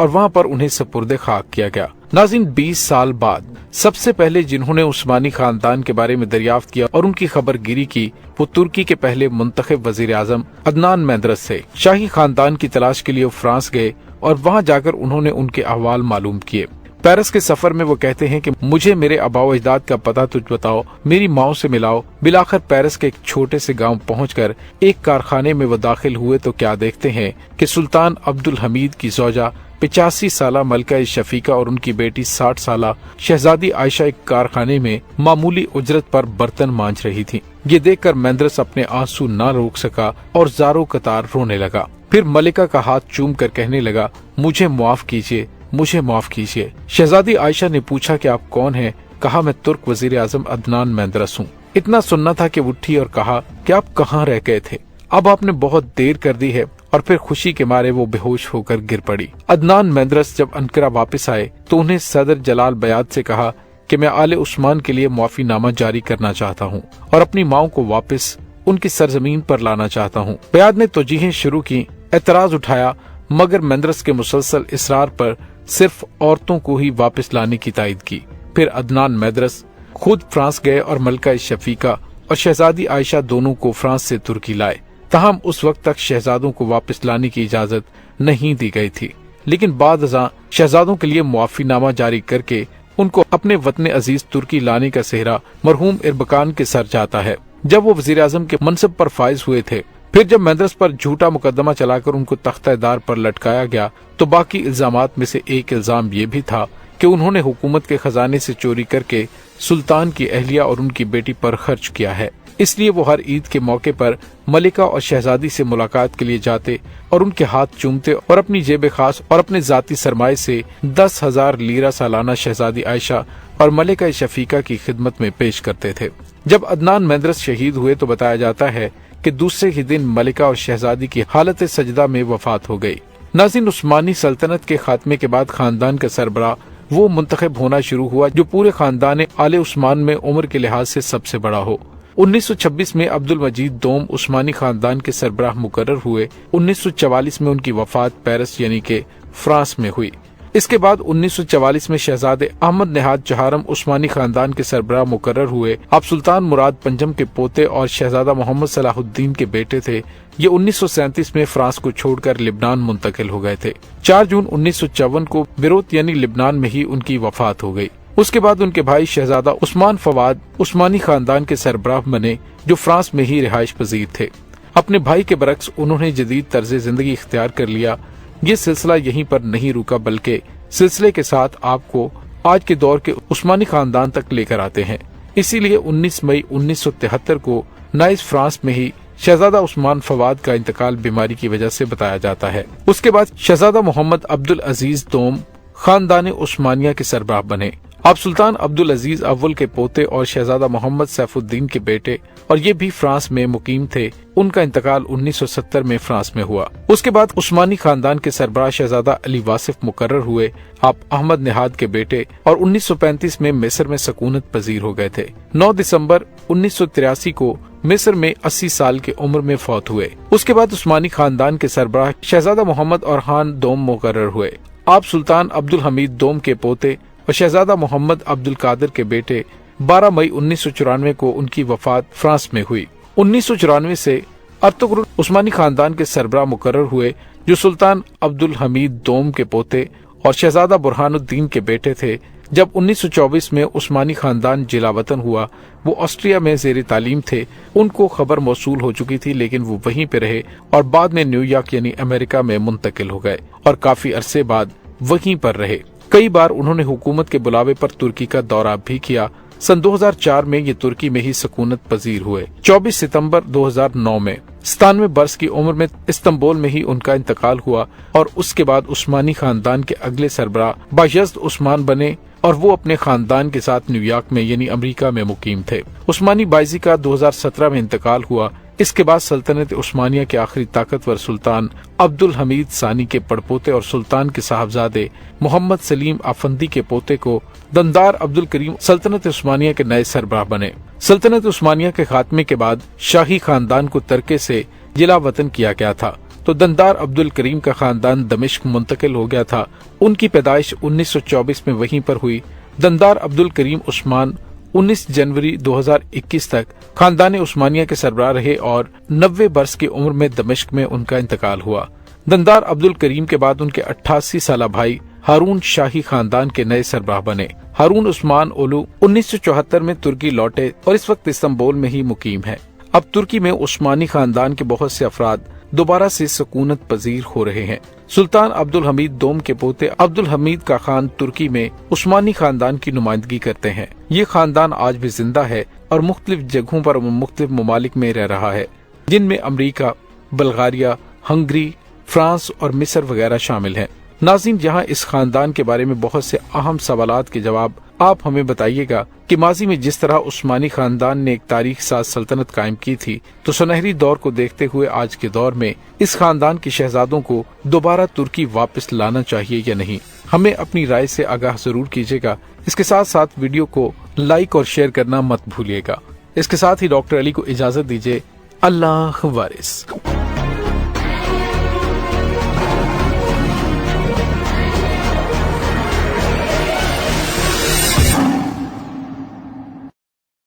اور وہاں پر انہیں سپرد خاک کیا گیا۔ ناظرین، 20 سال بعد سب سے پہلے جنہوں نے عثمانی خاندان کے بارے میں دریافت کیا اور ان کی خبر گیری کی وہ ترکی کے پہلے منتخب وزیر اعظم عدنان مینڈرس تھے۔ شاہی خاندان کی تلاش کے لیے وہ فرانس گئے اور وہاں جا کر انہوں نے ان کے احوال معلوم کیے۔ پیرس کے سفر میں وہ کہتے ہیں کہ مجھے میرے آباء و اجداد کا پتہ تجھ بتاؤ، میری ماؤں سے ملاؤ۔ بلاخر پیرس کے ایک چھوٹے سے گاؤں پہنچ کر ایک کارخانے میں وہ داخل ہوئے تو کیا دیکھتے ہیں کہ سلطان عبد الحمید کی زوجہ 85 سالہ ملکہ شفیقہ اور ان کی بیٹی 60 سالہ شہزادی عائشہ ایک کارخانے میں معمولی اجرت پر برتن مانج رہی تھی۔ یہ دیکھ کر مینڈرس اپنے آنسو نہ روک سکا اور زاروں قطار رونے لگا۔ پھر ملکہ کا ہاتھ چوم کر کہنے لگا، مجھے معاف کیجیے، مجھے معاف کیجیے۔ شہزادی عائشہ نے پوچھا کہ آپ کون ہیں؟ کہا، میں ترک وزیر اعظم عدنان مینڈرس ہوں۔ اتنا سننا تھا کہ اٹھی اور کہا کہ آپ کہاں رہ گئے تھے؟ اب آپ نے بہت دیر کر دی ہے۔ اور پھر خوشی کے مارے وہ بے ہوش ہو کر گر پڑی۔ عدنان مینڈرس جب انقرہ واپس آئے تو انہیں صدر جلال بیات سے کہا کہ میں آل عثمان کے لیے معافی نامہ جاری کرنا چاہتا ہوں اور اپنی ماؤں کو واپس ان کی سرزمین پر لانا چاہتا ہوں۔ بیات نے توجیہیں شروع کی، اعتراض اٹھایا، مگر مینڈرس کے مسلسل اصرار پر صرف عورتوں کو ہی واپس لانے کی تائید کی۔ پھر عدنان مینڈرس خود فرانس گئے اور ملکہ شفیقہ اور شہزادی عائشہ دونوں کو فرانس سے ترکی لائے۔ تاہم اس وقت تک شہزادوں کو واپس لانے کی اجازت نہیں دی گئی تھی، لیکن بعد ازاں شہزادوں کے لیے معافی نامہ جاری کر کے ان کو اپنے وطن عزیز ترکی لانے کا سہرا مرحوم اربکان کے سر جاتا ہے۔ جب وہ وزیر اعظم کے منصب پر فائز ہوئے تھے، پھر جب مینڈرس پر جھوٹا مقدمہ چلا کر ان کو تختہ دار پر لٹکایا گیا تو باقی الزامات میں سے ایک الزام یہ بھی تھا کہ انہوں نے حکومت کے خزانے سے چوری کر کے سلطان کی اہلیہ اور ان کی بیٹی پر خرچ کیا ہے۔ اس لیے وہ ہر عید کے موقع پر ملکہ اور شہزادی سے ملاقات کے لیے جاتے اور ان کے ہاتھ چومتے اور اپنی جیب خاص اور اپنے ذاتی سرمائے سے 10,000 لیرہ سالانہ شہزادی عائشہ اور ملکہ شفیقہ کی خدمت میں پیش کرتے تھے۔ جب عدنان مینڈرس شہید ہوئے تو بتایا جاتا ہے کہ دوسرے ہی دن ملکہ اور شہزادی کی حالت سجدہ میں وفات ہو گئی۔ ناظرین، عثمانی سلطنت کے خاتمے کے بعد خاندان کا سربراہ وہ منتخب ہونا شروع ہوا جو پورے خاندان آل عثمان میں عمر کے لحاظ سے سب سے بڑا ہو۔ 1926 میں عبد المجید دوم عثمانی خاندان کے سربراہ مقرر ہوئے۔ 1944 میں ان کی وفات پیرس یعنی کہ فرانس میں ہوئی۔ اس کے بعد 1944 میں شہزادے احمد نہاد چہارم عثمانی خاندان کے سربراہ مقرر ہوئے۔ آپ سلطان مراد پنجم کے پوتے اور شہزادہ محمد صلاح الدین کے بیٹے تھے۔ یہ 1937 میں فرانس کو چھوڑ کر لبنان منتقل ہو گئے تھے۔ 4 جون 1954 کو بیروت یعنی لبنان میں ہی ان کی وفات ہو گئی۔ اس کے بعد ان کے بھائی شہزادہ عثمان فواد عثمانی خاندان کے سربراہ بنے جو فرانس میں ہی رہائش پذیر تھے۔ اپنے بھائی کے برعکس انہوں نے جدید طرز زندگی اختیار کر لیا۔ یہ سلسلہ یہیں پر نہیں رکا بلکہ سلسلے کے ساتھ آپ کو آج کے دور کے عثمانی خاندان تک لے کر آتے ہیں۔ اسی لیے 19 مئی 1973 کو نائز فرانس میں ہی شہزادہ عثمان فواد کا انتقال بیماری کی وجہ سے بتایا جاتا ہے۔ اس کے بعد شہزادہ محمد عبد العزیز دوم خاندان عثمانیہ کے سربراہ بنے۔ آپ سلطان عبد العزیز اول کے پوتے اور شہزادہ محمد سیف الدین کے بیٹے اور یہ بھی فرانس میں مقیم تھے۔ ان کا انتقال 1970 میں فرانس میں ہوا۔ اس کے بعد عثمانی خاندان کے سربراہ شہزادہ علی واصف مقرر ہوئے۔ آپ احمد نہاد کے بیٹے اور 1935 میں مصر میں سکونت پذیر ہو گئے تھے۔ 9 دسمبر 1983 کو مصر میں 80 سال کی عمر میں فوت ہوئے۔ اس کے بعد عثمانی خاندان کے سربراہ شہزادہ محمد اورحان دوم مقرر ہوئے۔ آپ سلطان عبد الحمید دوم کے پوتے اور شہزادہ محمد عبد القادر کے بیٹے 12 مئی 1994 کو ان کی وفات فرانس میں ہوئی۔ 1994 سے ارطغرل عثمانی خاندان کے سربراہ مقرر ہوئے جو سلطان عبد الحمید دوم کے پوتے اور شہزادہ برہان الدین کے بیٹے تھے۔ جب 1924 میں عثمانی خاندان جلا وطن ہوا، وہ آسٹریا میں زیر تعلیم تھے۔ ان کو خبر موصول ہو چکی تھی لیکن وہ وہیں پہ رہے اور بعد میں نیو یارک یعنی امریکہ میں منتقل ہو گئے اور کافی عرصے بعد وہیں پر رہے۔ کئی بار انہوں نے حکومت کے بلاوے پر ترکی کا دورہ بھی کیا۔ سن 2004 میں یہ ترکی میں ہی سکونت پذیر ہوئے۔ 24 ستمبر 2009 میں 97 برس کی عمر میں استنبول میں ہی ان کا انتقال ہوا اور اس کے بعد عثمانی خاندان کے اگلے سربراہ بایزد عثمان بنے اور وہ اپنے خاندان کے ساتھ نیو یارک میں یعنی امریکہ میں مقیم تھے۔ عثمانی بائزی کا 2017 میں انتقال ہوا۔ اس کے بعد سلطنت عثمانیہ کے آخری طاقتور سلطان عبد الحمید ثانی کے پڑپوتے اور سلطان کے صاحبزادے محمد سلیم افندی کے پوتے کو دندار عبد الکریم سلطنت عثمانیہ کے نئے سربراہ بنے۔ سلطنت عثمانیہ کے خاتمے کے بعد شاہی خاندان کو ترکے سے جلا وطن کیا گیا تھا تو تو دندار عبد الکریم کا خاندان دمشق منتقل ہو گیا تھا۔ ان کی پیدائش 1924 میں وہیں پر ہوئی۔ دندار عبد الکریم عثمان 19 جنوری 2021 تک خاندان عثمانیہ کے سربراہ رہے اور 90 برس کی عمر میں دمشق میں ان کا انتقال ہوا۔ دندار عبد الکریم کے بعد ان کے 88 سالہ بھائی ہارون شاہی خاندان کے نئے سربراہ بنے۔ ہارون عثمان اولو 1974 میں ترکی لوٹے اور اس وقت استنبول میں ہی مقیم ہے۔ اب ترکی میں عثمانی خاندان کے بہت سے افراد دوبارہ سے سکونت پذیر ہو رہے ہیں۔ سلطان عبد الحمید دوم کے پوتے عبد الحمید کا خان ترکی میں عثمانی خاندان کی نمائندگی کرتے ہیں۔ یہ خاندان آج بھی زندہ ہے اور مختلف جگہوں پر مختلف ممالک میں رہ رہا ہے، جن میں امریکہ، بلغاریہ، ہنگری، فرانس اور مصر وغیرہ شامل ہیں۔ ناظرین، یہاں اس خاندان کے بارے میں بہت سے اہم سوالات کے جواب آپ ہمیں بتائیے گا کہ ماضی میں جس طرح عثمانی خاندان نے ایک تاریخ ساز سلطنت قائم کی تھی، تو سنہری دور کو دیکھتے ہوئے آج کے دور میں اس خاندان کے شہزادوں کو دوبارہ ترکی واپس لانا چاہیے یا نہیں؟ ہمیں اپنی رائے سے آگاہ ضرور کیجیے گا۔ اس کے ساتھ ساتھ ویڈیو کو لائک اور شیئر کرنا مت بھولیے گا۔ اس کے ساتھ ہی ڈاکٹر علی کو اجازت دیجیے۔ اللہ وارث۔